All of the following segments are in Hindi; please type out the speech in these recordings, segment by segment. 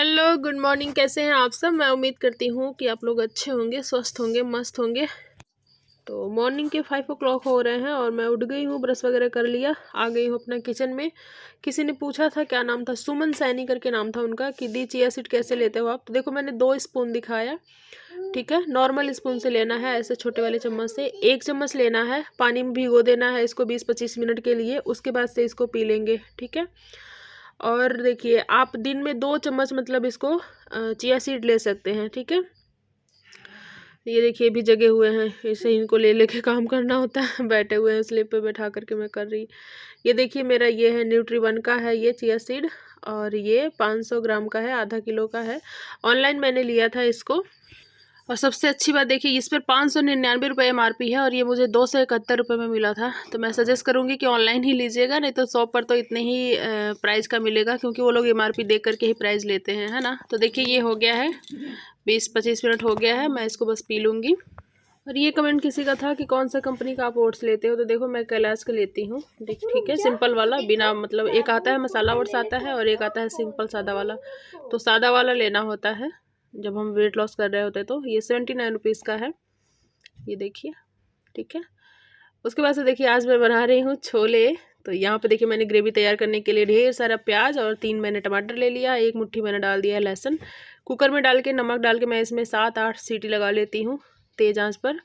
Hello, good morning. कैसे हैं आप सब? मैं उम्मीद करती हूँ कि आप लोग अच्छे होंगे, स्वस्थ होंगे, मस्त होंगे। तो मॉर्निंग के 5 o'clock हो रहे हैं और मैं उठ गई हूँ, ब्रश वगैरह कर लिया, आ गई हूँ अपना किचन में। किसी ने पूछा था, क्या नाम था, सुमन सैनी करके नाम था उनका, कि दी चिया सीड कैसे लेते हो आप? तो देखो, मैंने 2 स्पून दिखाया। ठीक है, नॉर्मल स्पून से लेना है, ऐसे छोटे वाले चम्मच से 1 चम्मच लेना है। पानी में भिगो देना है इसको 20-25 मिनट के लिए, उसके बाद से इसको पी लेंगे। ठीक है। और देखिए, आप दिन में 2 चम्मच मतलब इसको चिया सीड ले सकते हैं। ठीक है। ये देखिए, भी जगे हुए हैं, इसे इनको ले लेके काम करना होता है। बैठे हुए हैं, स्लिप पे बैठा करके मैं कर रही। ये देखिए, मेरा ये है न्यूट्री-वन का है ये चिया सीड, और ये 500 ग्राम का है, आधा किलो का है। ऑनलाइन मैंने लिया था इसको। और सबसे अच्छी बात देखिए, इस पर 599 रुपये MRP है और ये मुझे 271 रुपये में मिला था। तो मैं सजेस्ट करूँगी कि ऑनलाइन ही लीजिएगा, नहीं तो शॉप पर तो इतने ही प्राइस का मिलेगा, क्योंकि वो लोग MRP देख करके ही प्राइस लेते हैं, है ना। तो देखिए, ये हो गया है, 20-25 मिनट हो गया है, मैं इसको बस पी लूँगी। और ये कमेंट किसी का था कि कौन सा कंपनी का आप ओट्स लेते हो, तो देखो, मैं कैलाश का लेती हूँ। ठीक है, सिंपल वाला, बिना मतलब, एक आता है मसाला ओट्स आता है और एक आता है सिंपल सादा वाला। तो सादा वाला लेना होता है जब हम वेट लॉस कर रहे होते हैं। तो ये 79 रुपीज़ का है, ये देखिए। ठीक है। उसके बाद से देखिए, आज मैं बना रही हूँ छोले। तो यहाँ पे देखिए, मैंने ग्रेवी तैयार करने के लिए ढेर सारा प्याज और 3 मैंने टमाटर ले लिया, 1 मुट्ठी मैंने डाल दिया है लहसुन। कुकर में डाल के नमक डाल के मैं इसमें 7-8 सीटी लगा लेती हूँ तेज़ आंच पर।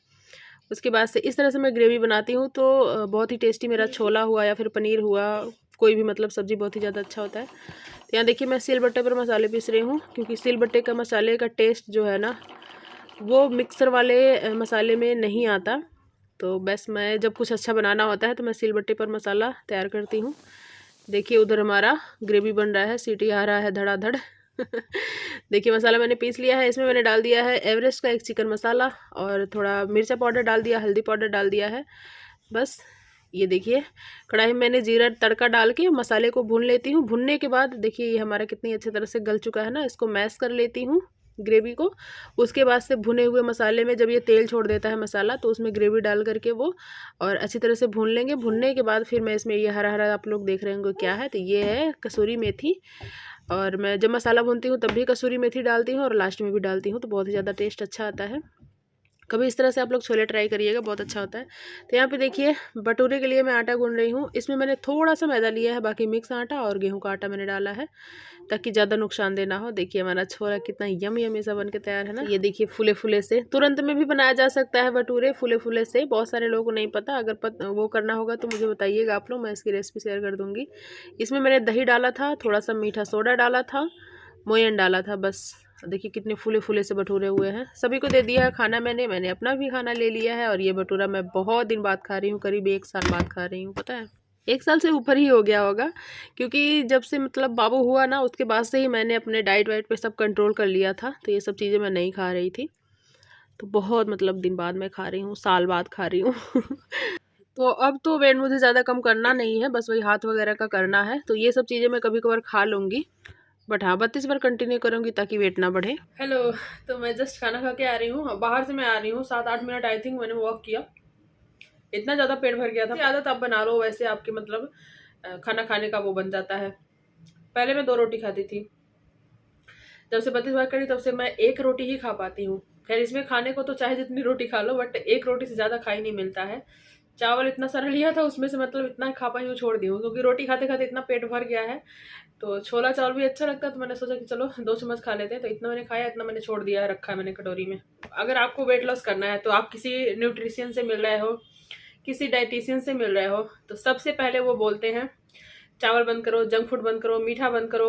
उसके बाद से इस तरह से मैं ग्रेवी बनाती हूँ, तो बहुत ही टेस्टी मेरा छोला हुआ या फिर पनीर हुआ, कोई भी मतलब सब्ज़ी, बहुत ही ज़्यादा अच्छा होता है। तो यहाँ देखिए, मैं सिलबट्टे पर मसाले पीस रही हूँ, क्योंकि सिलबट्टे का मसाले का टेस्ट जो है ना, वो मिक्सर वाले मसाले में नहीं आता। तो बस मैं जब कुछ अच्छा बनाना होता है तो मैं सिलबट्टे पर मसाला तैयार करती हूँ। देखिए, उधर हमारा ग्रेवी बन रहा है, सीटी आ रहा है धड़ाधड़। देखिए, मसाला मैंने पीस लिया है। इसमें मैंने डाल दिया है एवरेस्ट का एक चिकन मसाला, और थोड़ा मिर्चा पाउडर डाल दिया, हल्दी पाउडर डाल दिया है। बस ये देखिए, कढ़ाई में मैंने जीरा तड़का डाल के मसाले को भून लेती हूँ। भुनने के बाद देखिए, ये हमारा कितनी अच्छी तरह से गल चुका है ना। इसको मैश कर लेती हूँ ग्रेवी को। उसके बाद से भुने हुए मसाले में जब ये तेल छोड़ देता है मसाला, तो उसमें ग्रेवी डाल करके वो और अच्छी तरह से भून लेंगे। भुनने के बाद फिर मैं इसमें ये हरा हरा आप लोग देख रहे होंगे क्या है, तो ये है कसूरी मेथी। और मैं जब मसाला भूनती हूँ तब भी कसूरी मेथी डालती हूँ और लास्ट में भी डालती हूँ, तो बहुत ही ज़्यादा टेस्ट अच्छा आता है। कभी इस तरह से आप लोग छोले ट्राई करिएगा, बहुत अच्छा होता है। तो यहाँ पे देखिए, भटूरे के लिए मैं आटा गूंद रही हूँ। इसमें मैंने थोड़ा सा मैदा लिया है, बाकी मिक्स आटा और गेहूं का आटा मैंने डाला है, ताकि ज़्यादा नुकसानदेह ना हो। देखिए, हमारा छोला कितना यम यमी सा बन के तैयार है ना। ये देखिए, फूले फूले से तुरंत में भी बनाया जा सकता है भटूरे, फूले फूले से। बहुत सारे लोगों को नहीं पता, अगर वो करना होगा तो मुझे बताइएगा आप लोग, मैं इसकी रेसिपी शेयर कर दूँगी। इसमें मैंने दही डाला था, थोड़ा सा मीठा सोडा डाला था, मोयन डाला था, बस। देखिए, कितने फूले फूले से भटूरे हुए हैं। सभी को दे दिया है खाना मैंने अपना भी खाना ले लिया है। और ये भटूरा मैं बहुत दिन बाद खा रही हूँ, करीब 1 साल बाद खा रही हूँ, पता है, 1 साल से ऊपर ही हो गया होगा। क्योंकि जब से मतलब बाबू हुआ ना, उसके बाद से ही मैंने अपने डाइट वाइट पे सब कंट्रोल कर लिया था। तो ये सब चीज़ें मैं नहीं खा रही थी, तो बहुत मतलब दिन बाद मैं खा रही हूँ, साल बाद खा रही हूँ। तो अब तो वेट मुझे ज़्यादा कम करना नहीं है, बस वही हाथ वगैरह का करना है। तो ये सब चीज़ें मैं कभी कभार खा लूँगी, बट हाँ, 32 बार कंटिन्यू करूँगी ताकि वेट ना बढ़े। हेलो, तो मैं जस्ट खाना खा के आ रही हूँ, बाहर से मैं आ रही हूँ। 7-8 मिनट आई थिंक मैंने वॉक किया, इतना ज़्यादा पेट भर गया था। आदत आप बना लो, वैसे आपके मतलब खाना खाने का वो बन जाता है। पहले मैं 2 रोटी खाती थी, जब से 32 बार करी तब से मैं 1 रोटी ही खा पाती हूँ। खैर, इसमें खाने को तो चाहे जितनी रोटी खा लो, बट 1 रोटी से ज़्यादा खा ही नहीं मिलता है। चावल इतना सारा लिया था, उसमें से मतलब इतना खा पाई हूँ, छोड़ दी हूँ, क्योंकि रोटी खाते खाते इतना पेट भर गया है। तो छोला चावल भी अच्छा लगता है, तो मैंने सोचा कि चलो 2 चम्मच खा लेते हैं। तो इतना मैंने खाया, इतना मैंने छोड़ दिया है, रखा है मैंने कटोरी में। अगर आपको वेट लॉस करना है, तो आप किसी न्यूट्रिशियन से मिल रहे हो, किसी डाइटिशियन से मिल रहे हो, तो सबसे पहले वो बोलते हैं चावल बंद करो, जंक फूड बंद करो, मीठा बंद करो,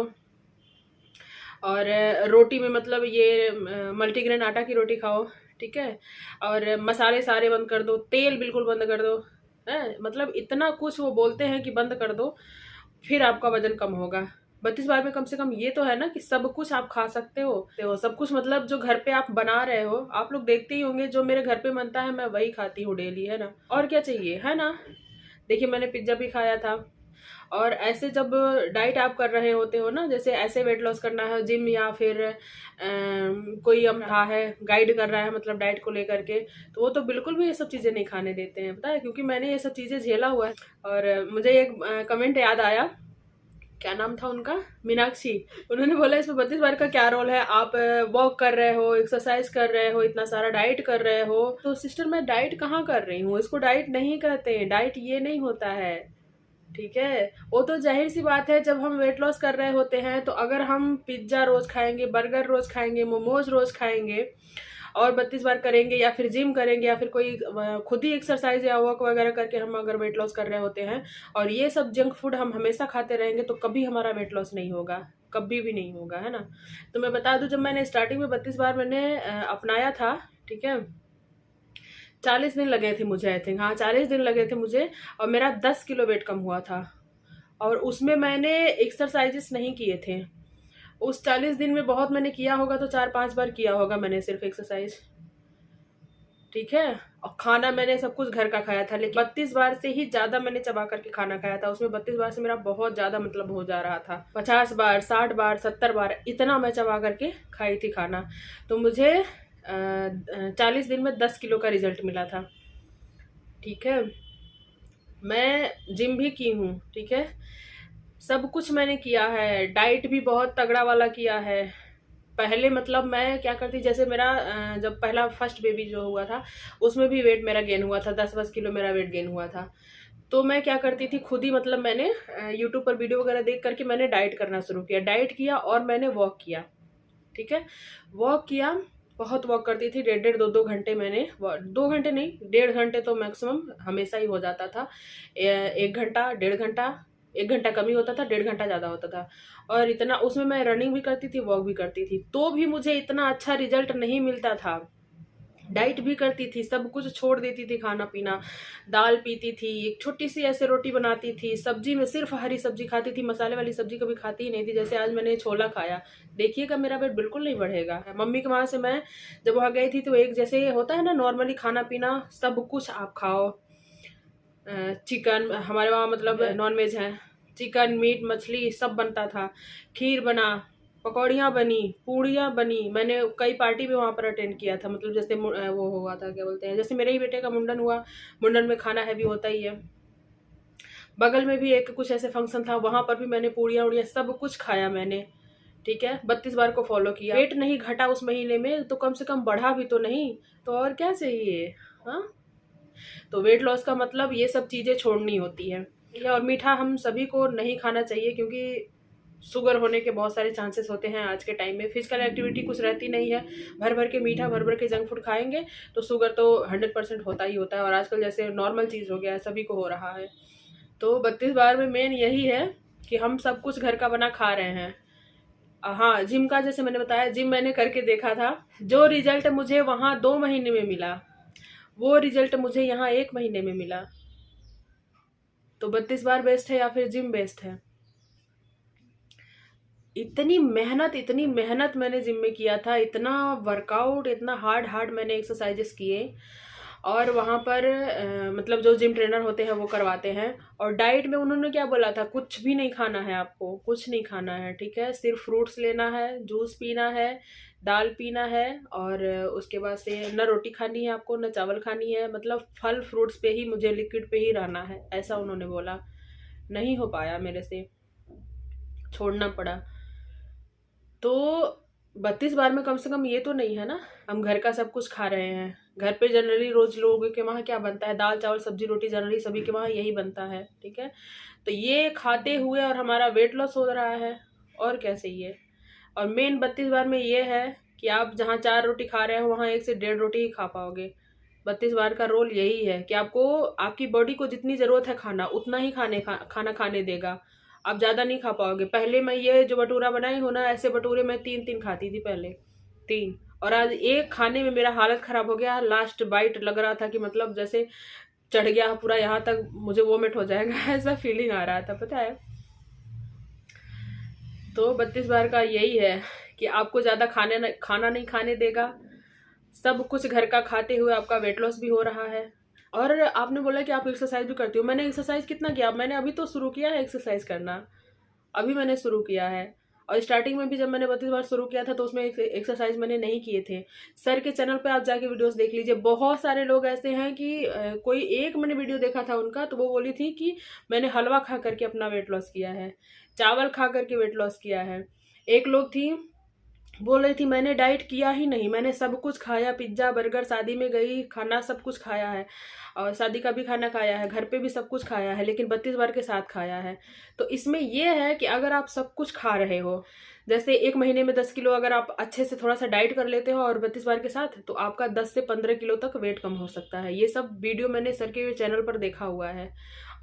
और रोटी में मतलब ये मल्टीग्रेन आटा की रोटी खाओ। ठीक है। और मसाले सारे बंद कर दो, तेल बिल्कुल बंद कर दो, है मतलब इतना कुछ वो बोलते हैं कि बंद कर दो, फिर आपका वजन कम होगा। 32 बार में कम से कम ये तो है ना कि सब कुछ आप खा सकते हो। सब कुछ मतलब जो घर पे आप बना रहे हो, आप लोग देखते ही होंगे, जो मेरे घर पे बनता है मैं वही खाती हूँ डेली, है ना। और क्या चाहिए, है ना। देखिए, मैंने पिज्जा भी खाया था। और ऐसे जब डाइट आप कर रहे होते हो ना, जैसे ऐसे वेट लॉस करना है, जिम या फिर कोई हम रहा है, गाइड कर रहा है मतलब डाइट को लेकर के, तो वो तो बिल्कुल भी ये सब चीज़ें नहीं खाने देते हैं, पता है, क्योंकि मैंने ये सब चीज़ें झेला हुआ है। और मुझे एक कमेंट याद आया क्या नाम था उनका, मीनाक्षी। उन्होंने बोला इसमें 32 बार का क्या रोल है, आप वॉक कर रहे हो, एक्सरसाइज कर रहे हो, इतना सारा डाइट कर रहे हो। तो सिस्टर मैं डाइट कहाँ कर रही हूँ, इसको डाइट नहीं कहते हैं, डाइट ये नहीं होता है, ठीक है। वो तो जाहिर सी बात है, जब हम वेट लॉस कर रहे होते हैं तो अगर हम पिज्जा रोज खाएंगे, बर्गर रोज खाएंगे, मोमोज रोज खाएंगे और 32 बार करेंगे, या फिर जिम करेंगे, या फिर कोई खुद ही एक्सरसाइज या वॉक वगैरह करके हम अगर वेट लॉस कर रहे होते हैं और ये सब जंक फूड हम हमेशा खाते रहेंगे, तो कभी हमारा वेट लॉस नहीं होगा, कभी भी नहीं होगा, है ना। तो मैं बता दूं, जब मैंने स्टार्टिंग में 32 बार मैंने अपनाया था, ठीक है, 40 दिन लगे थे मुझे, आई थिंक, हाँ 40 दिन लगे थे मुझे, और मेरा 10 किलो वेट कम हुआ था। और उसमें मैंने एक्सरसाइजेस नहीं किए थे उस 40 दिन में। बहुत मैंने किया होगा तो 4-5 बार किया होगा मैंने सिर्फ एक्सरसाइज, ठीक है। और खाना मैंने सब कुछ घर का खाया था, लेकिन 32 बार से ही ज्यादा मैंने चबा करके खाना खाया था। उसमें 32 बार से मेरा बहुत ज्यादा मतलब हो जा रहा था, 50 बार, 60 बार, 70 बार, इतना मैं चबा करके खाई थी खाना। तो मुझे 40 दिन में 10 किलो का रिजल्ट मिला था, ठीक है। मैं जिम भी की हूँ, ठीक है, सब कुछ मैंने किया है, डाइट भी बहुत तगड़ा वाला किया है। पहले मतलब मैं क्या करती, जैसे मेरा जब पहला फर्स्ट बेबी जो हुआ था उसमें भी वेट मेरा गेन हुआ था, 10-10 किलो मेरा वेट गेन हुआ था। तो मैं क्या करती थी खुद ही, मतलब मैंने यूट्यूब पर वीडियो वगैरह देख करके मैंने डाइट करना शुरू किया, डाइट किया और मैंने वॉक किया, ठीक है। वॉक किया, बहुत वॉक करती थी, 1.5-2 घंटे मैंने, 2 घंटे नहीं, 1.5 घंटे तो मैक्सिमम हमेशा ही हो जाता था। 1 घंटा, 1.5 घंटा, 1 घंटा कम ही होता था, 1.5 घंटा ज़्यादा होता था। और इतना उसमें मैं रनिंग भी करती थी, वॉक भी करती थी, तो भी मुझे इतना अच्छा रिजल्ट नहीं मिलता था। डाइट भी करती थी, सब कुछ छोड़ देती थी, खाना पीना, दाल पीती थी, एक छोटी सी ऐसे रोटी बनाती थी, सब्जी में सिर्फ हरी सब्जी खाती थी, मसाले वाली सब्जी कभी खाती ही नहीं थी। जैसे आज मैंने छोला खाया, देखिएगा मेरा वेट बिल्कुल नहीं बढ़ेगा। मम्मी के वहाँ से मैं जब वहाँ गई थी तो एक जैसे होता है ना नॉर्मली खाना पीना, सब कुछ आप खाओ, चिकन हमारे वहाँ मतलब नॉन वेज है, चिकन, मीट, मछली सब बनता था, खीर बना, पकौड़ियाँ बनी, पूड़ियाँ बनी। मैंने कई पार्टी भी वहाँ पर अटेंड किया था, मतलब जैसे वो हुआ था, क्या बोलते हैं, जैसे मेरे ही बेटे का मुंडन हुआ, मुंडन में खाना हैवी होता ही है। बगल में भी एक कुछ ऐसे फंक्शन था, वहाँ पर भी मैंने पूड़ियाँ उड़ियाँ सब कुछ खाया मैंने, ठीक है। 32 बार को फॉलो किया, वेट नहीं घटा उस महीने में, तो कम से कम बढ़ा भी तो नहीं, तो और क्या चाहिए, हाँ। तो वेट लॉस का मतलब ये सब चीज़ें छोड़नी होती है। और मीठा हम सभी को नहीं खाना चाहिए, क्योंकि शुगर होने के बहुत सारे चांसेस होते हैं आज के टाइम में। फिजिकल एक्टिविटी कुछ रहती नहीं है, भर भर के मीठा, भर भर के जंक फूड खाएंगे तो शुगर तो 100% होता ही होता है, और आजकल जैसे नॉर्मल चीज़ हो गया है, सभी को हो रहा है। तो 32 बार में मेन यही है कि हम सब कुछ घर का बना खा रहे हैं। हाँ, जिम का जैसे मैंने बताया, जिम मैंने करके देखा था, जो रिजल्ट मुझे वहाँ 2 महीने में मिला वो रिजल्ट मुझे यहाँ 1 महीने में मिला। तो 32 बार बेस्ट है या फिर जिम बेस्ट है? इतनी मेहनत मैंने जिम में किया था, इतना वर्कआउट, इतना हार्ड हार्ड मैंने एक्सरसाइजेस किए। और वहाँ पर मतलब जो जिम ट्रेनर होते हैं वो करवाते हैं। और डाइट में उन्होंने क्या बोला था, कुछ भी नहीं खाना है आपको, कुछ नहीं खाना है, ठीक है, सिर्फ फ्रूट्स लेना है, जूस पीना है, दाल पीना है, और उसके बाद से न रोटी खानी है आपको, न चावल खानी है, मतलब फल फ्रूट्स पे ही, मुझे लिक्विड पे ही रहना है, ऐसा उन्होंने बोला। नहीं हो पाया मेरे से, छोड़ना पड़ा। तो 32 बार में कम से कम ये तो नहीं है ना, हम घर का सब कुछ खा रहे हैं। घर पे जनरली रोज लोगों के वहाँ क्या बनता है, दाल चावल सब्जी रोटी, जनरली सभी के वहाँ यही बनता है, ठीक है। तो ये खाते हुए और हमारा वेट लॉस हो रहा है, और क्या चाहिए। और मेन 32 बार में ये है कि आप जहाँ 4 रोटी खा रहे हो वहाँ 1 से 1.5 रोटी ही खा पाओगे। 32 बार का रोल यही है कि आपको, आपकी बॉडी को जितनी ज़रूरत है खाना, उतना ही खाना खाने देगा। आप ज़्यादा नहीं खा पाओगे। पहले मैं ये जो भटूरा बनाई हूँ ना, ऐसे भटूरे मैं 3-3 खाती थी पहले, 3, और आज एक खाने में मेरा हालत ख़राब हो गया। लास्ट बाइट लग रहा था कि मतलब जैसे चढ़ गया पूरा यहाँ तक, मुझे वोमिट हो जाएगा ऐसा फीलिंग आ रहा था, पता है। तो 32 बार का यही है कि आपको ज़्यादा खाना नहीं खाने देगा, सब कुछ घर का खाते हुए आपका वेट लॉस भी हो रहा है। और आपने बोला कि आप एक्सरसाइज भी करती हो, मैंने एक्सरसाइज कितना किया, मैंने अभी तो शुरू किया है एक्सरसाइज करना, अभी मैंने शुरू किया है। और स्टार्टिंग में भी जब मैंने 32 बार शुरू किया था तो उसमें एक्सरसाइज मैंने नहीं किए थे। सर के चैनल पे आप जाके वीडियोस देख लीजिए, बहुत सारे लोग ऐसे हैं कि कोई एक मैंने वीडियो देखा था उनका, तो वो बोली थी कि मैंने हलवा खा करके अपना वेट लॉस किया है। चावल खा करके वेट लॉस किया है। एक लोग थी बोल रही थी मैंने डाइट किया ही नहीं, मैंने सब कुछ खाया, पिज्जा बर्गर, शादी में गई खाना सब कुछ खाया है और शादी का भी खाना खाया है, घर पे भी सब कुछ खाया है, लेकिन 32 बार के साथ खाया है। तो इसमें यह है कि अगर आप सब कुछ खा रहे हो, जैसे एक महीने में 10 किलो अगर आप अच्छे से थोड़ा सा डाइट कर लेते हो और 32 बार के साथ, तो आपका 10 से 15 किलो तक वेट कम हो सकता है। ये सब वीडियो मैंने सर के चैनल पर देखा हुआ है।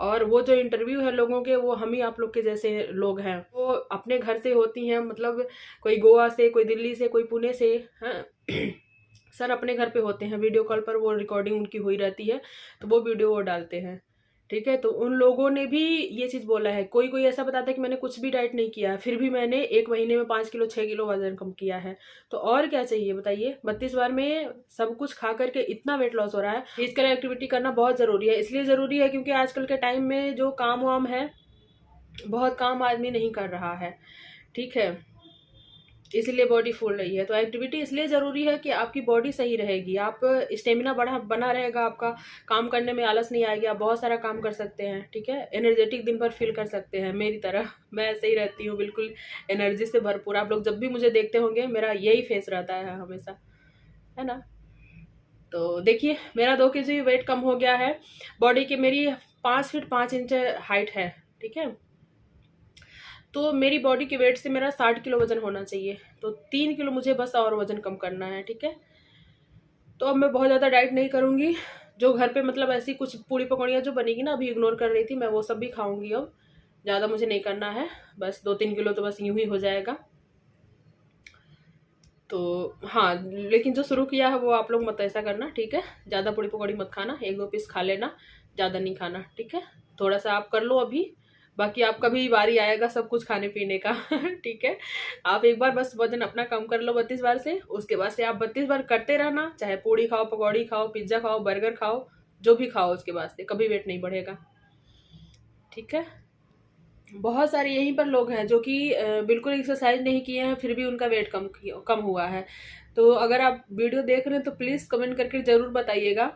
और वो जो इंटरव्यू है लोगों के, वो हम ही आप लोग के जैसे लोग हैं, वो अपने घर से होती हैं, मतलब कोई गोवा से, कोई दिल्ली से, कोई पुणे से, हाँ सर अपने घर पे होते हैं, वीडियो कॉल पर वो रिकॉर्डिंग उनकी हुई रहती है, तो वो वीडियो वो डालते हैं। ठीक है, तो उन लोगों ने भी ये चीज़ बोला है। कोई कोई ऐसा बताता है कि मैंने कुछ भी डाइट नहीं किया है, फिर भी मैंने एक महीने में 5 किलो 6 किलो वजन कम किया है। तो और क्या चाहिए बताइए? 32 बार में सब कुछ खा करके इतना वेट लॉस हो रहा है। फिजिकल एक्टिविटी करना बहुत ज़रूरी है। इसलिए ज़रूरी है क्योंकि आजकल के टाइम में जो काम वाम है, बहुत काम आदमी नहीं कर रहा है। ठीक है, इसलिए बॉडी फूल रही है। तो एक्टिविटी इसलिए ज़रूरी है कि आपकी बॉडी सही रहेगी, आप स्टेमिना बना रहेगा, आपका काम करने में आलस नहीं आएगी, आप बहुत सारा काम कर सकते हैं। ठीक है, एनर्जेटिक दिन भर फील कर सकते हैं। मेरी तरह मैं ऐसे ही रहती हूँ, बिल्कुल एनर्जी से भरपूर। आप लोग जब भी मुझे देखते होंगे मेरा यही फेस रहता है हमेशा, है ना। तो देखिए मेरा 2 kg वेट कम हो गया है। बॉडी की मेरी 5 फीट 5 इंच हाइट है। ठीक है, तो मेरी बॉडी के वेट से मेरा 60 किलो वजन होना चाहिए। तो 3 किलो मुझे बस और वजन कम करना है। ठीक है, तो अब मैं बहुत ज़्यादा डाइट नहीं करूँगी। जो घर पे मतलब ऐसी कुछ पूड़ी पकौड़ियाँ जो बनेगी ना, अभी इग्नोर कर रही थी मैं, वो सब भी खाऊंगी। अब ज़्यादा मुझे नहीं करना है, बस 2-3 किलो तो बस यूं ही हो जाएगा। तो हाँ, लेकिन जो शुरू किया है वो आप लोग मत ऐसा करना। ठीक है, ज़्यादा पूड़ी पकौड़ी मत खाना, 1-2 पीस खा लेना, ज़्यादा नहीं खाना। ठीक है, थोड़ा सा आप कर लो अभी, बाकी आपका भी बारी आएगा सब कुछ खाने पीने का। ठीक है, आप एक बार बस वजन अपना कम कर लो 32 बार से, उसके बाद से आप 32 बार करते रहना, चाहे पूड़ी खाओ, पकौड़ी खाओ, पिज्ज़ा खाओ, बर्गर खाओ, जो भी खाओ, उसके बाद से कभी वेट नहीं बढ़ेगा। ठीक है, बहुत सारे यहीं पर लोग हैं जो कि बिल्कुल एक्सरसाइज नहीं किए हैं, फिर भी उनका वेट कम हुआ है। तो अगर आप वीडियो देख रहे हैं तो प्लीज़ कमेंट करके ज़रूर बताइएगा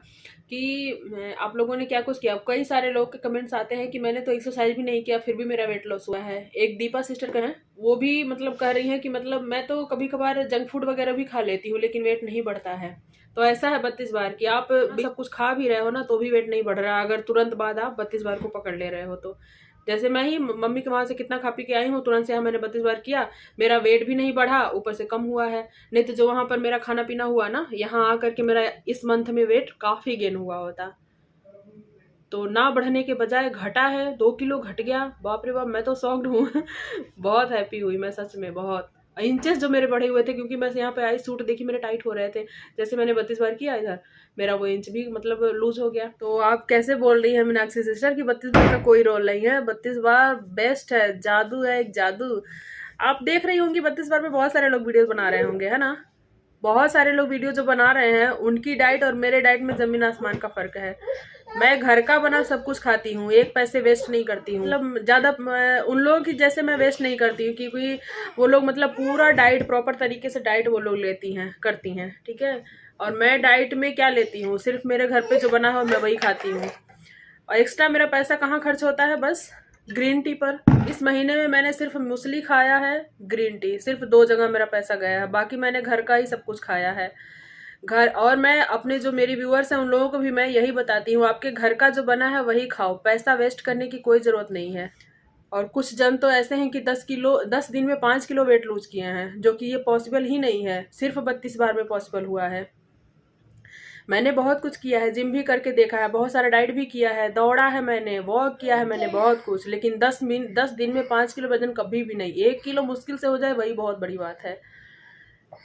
कि आप लोगों ने क्या कुछ किया। कई सारे लोग के कमेंट्स आते हैं कि मैंने तो एक्सरसाइज भी नहीं किया फिर भी मेरा वेट लॉस हुआ है। एक दीपा सिस्टर का है, वो भी मतलब कह रही हैं कि मतलब मैं तो कभी कभार जंक फूड वगैरह भी खा लेती हूँ लेकिन वेट नहीं बढ़ता है। तो ऐसा है 32 बार कि आप सब कुछ खा भी रहे हो ना तो भी वेट नहीं बढ़ रहा, अगर तुरंत बाद आप 32 बार को पकड़ ले रहे हो तो। जैसे मैं ही मम्मी के वहाँ से कितना खा पी के आई हूँ, तुरंत से यहाँ मैंने 32 बार किया, मेरा वेट भी नहीं बढ़ा, ऊपर से कम हुआ है। नहीं तो जो वहाँ पर मेरा खाना पीना हुआ ना, यहाँ आकर के मेरा इस मंथ में वेट काफ़ी गेन हुआ होता। तो ना बढ़ने के बजाय घटा है, 2 किलो घट गया। बाप रे बाप, मैं तो शॉक्ड हूँ। बहुत हैप्पी हुई मैं सच में, बहुत। इंचेस जो मेरे बढ़े हुए थे, क्योंकि मैं यहाँ पे आई, सूट देखी मेरे टाइट हो रहे थे, जैसे मैंने 32 बार किया इधर, मेरा वो इंच भी मतलब लूज हो गया। तो आप कैसे बोल रही है मीनाक्षी सिस्टर कि 32 बार का कोई रोल नहीं है? 32 बार बेस्ट है, जादू है, एक जादू। आप देख रही होंगी 32 बार में बहुत सारे लोग वीडियो बना रहे होंगे, है ना। बहुत सारे लोग वीडियो जो बना रहे हैं, उनकी डाइट और मेरे डाइट में जमीन आसमान का फर्क है। मैं घर का बना सब कुछ खाती हूँ, एक पैसे वेस्ट नहीं करती हूँ, मतलब ज़्यादा उन लोगों की जैसे मैं वेस्ट नहीं करती हूँ, क्योंकि वो लोग मतलब पूरा डाइट प्रॉपर तरीके से डाइट वो लोग लेती हैं, करती हैं। ठीक है, और मैं डाइट में क्या लेती हूँ, सिर्फ मेरे घर पे जो बना है मैं वही खाती हूँ। और एक्स्ट्रा मेरा पैसा कहाँ खर्च होता है? बस ग्रीन टी पर। इस महीने में मैंने सिर्फ मूसली खाया है, ग्रीन टी, सिर्फ 2 जगह मेरा पैसा गया है, बाकी मैंने घर का ही सब कुछ खाया है। घर, और मैं अपने जो मेरी व्यूअर्स हैं उन लोगों को भी मैं यही बताती हूँ, आपके घर का जो बना है वही खाओ, पैसा वेस्ट करने की कोई ज़रूरत नहीं है। और कुछ जन तो ऐसे हैं कि 10 दिन में 5 किलो वेट लूज किए हैं, जो कि ये पॉसिबल ही नहीं है, सिर्फ 32 बार में पॉसिबल हुआ है। मैंने बहुत कुछ किया है, जिम भी करके देखा है, बहुत सारा डाइट भी किया है, दौड़ा है मैंने, वॉक किया है मैंने, बहुत कुछ, लेकिन 10 दिन में 5 किलो वजन कभी भी नहीं। 1 किलो मुश्किल से हो जाए वही बहुत बड़ी बात है।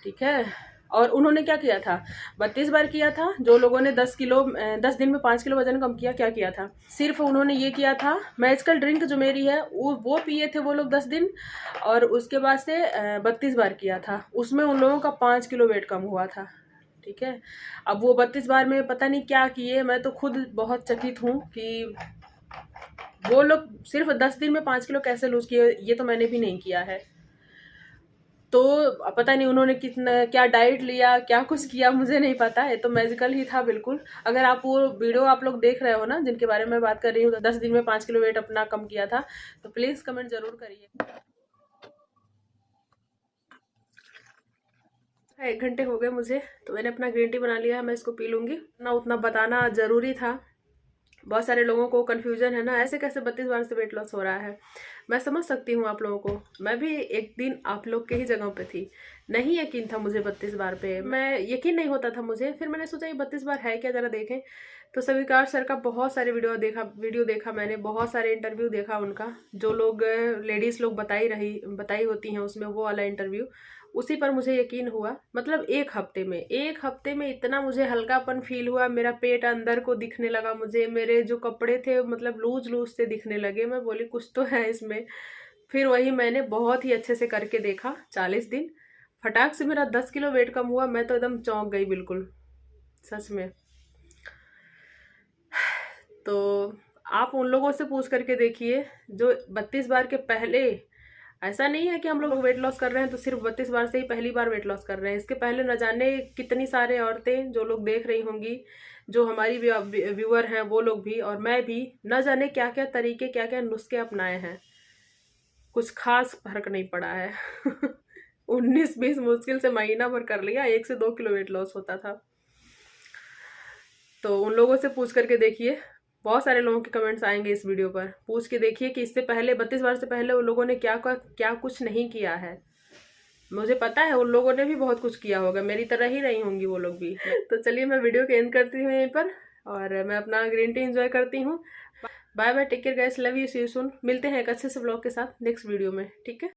ठीक है, और उन्होंने क्या किया था? 32 बार किया था। जो लोगों ने 10 दिन में 5 किलो वजन कम किया, क्या किया था? सिर्फ उन्होंने ये किया था, मैजिकल ड्रिंक जो मेरी है वो पिए थे वो लोग 10 दिन, और उसके बाद से 32 बार किया था, उसमें उन लोगों का 5 किलो वेट कम हुआ था। ठीक है, अब वो 32 बार में पता नहीं क्या किए, मैं तो खुद बहुत चकित हूँ कि वो लोग सिर्फ 10 दिन में 5 किलो कैसे लूज किए, ये तो मैंने भी नहीं किया है। तो पता नहीं उन्होंने कितना क्या डाइट लिया, क्या कुछ किया, मुझे नहीं पता है, तो मैजिकल ही था बिल्कुल। अगर आप वो वीडियो आप लोग देख रहे हो ना, जिनके बारे में मैं बात कर रही हूँ, तो 10 दिन में 5 किलो वेट अपना कम किया था, तो प्लीज कमेंट जरूर करिए। 1 घंटे हो गए मुझे, तो मैंने अपना ग्रीन टी बना लिया है, मैं इसको पी लूंगी ना, उतना बताना जरूरी था। बहुत सारे लोगों को कंफ्यूजन है ना, ऐसे कैसे 32 बार से वेट लॉस हो रहा है। मैं समझ सकती हूँ आप लोगों को, मैं भी एक दिन आप लोग के ही जगह पे थी, नहीं यकीन था मुझे 32 बार पे, मैं यकीन नहीं होता था मुझे। फिर मैंने सोचा ये 32 बार है क्या, जरा देखें। तो सविकार सर का बहुत सारे वीडियो देखा मैंने, बहुत सारे इंटरव्यू देखा उनका, जो लोग लेडीज लोग बताई होती हैं उसमें, वो वाला इंटरव्यू, उसी पर मुझे यकीन हुआ। मतलब एक हफ्ते में इतना मुझे हल्कापन फील हुआ, मेरा पेट अंदर को दिखने लगा, मुझे मेरे जो कपड़े थे मतलब लूज लूज से दिखने लगे। मैं बोली कुछ तो है इसमें। फिर वही मैंने बहुत ही अच्छे से करके देखा, 40 दिन फटाक से मेरा 10 किलो वेट कम हुआ। मैं तो एकदम चौंक गई बिल्कुल, सच में। तो आप उन लोगों से पूछ करके देखिए जो 32 बार के पहले, ऐसा नहीं है कि हम लोग वेट लॉस कर रहे हैं तो सिर्फ 32 बार से ही पहली बार वेट लॉस कर रहे हैं। इसके पहले न जाने कितनी सारे औरतें जो लोग देख रही होंगी, जो हमारी व्यूअर हैं वो लोग भी, और मैं भी, न जाने क्या क्या तरीके, क्या क्या नुस्खे अपनाए हैं, कुछ खास फर्क नहीं पड़ा है। 19-20 मुश्किल से महीना भर कर लिया, 1 से 2 किलो वेट लॉस होता था। तो उन लोगों से पूछ करके देखिए, बहुत सारे लोगों के कमेंट्स आएंगे इस वीडियो पर, पूछ के देखिए कि इससे पहले 32 बार से पहले उन लोगों ने क्या कुछ नहीं किया है। मुझे पता है उन लोगों ने भी बहुत कुछ किया होगा, मेरी तरह ही रही होंगी वो लोग भी। तो चलिए मैं वीडियो के एंड करती हूँ यहीं पर, और मैं अपना ग्रीन टी एंजॉय करती हूँ। Bye bye, take care guys, love you, see you soon. मिलते हैं एक अच्छे से ब्लॉग के साथ नेक्स्ट वीडियो में, ठीक है।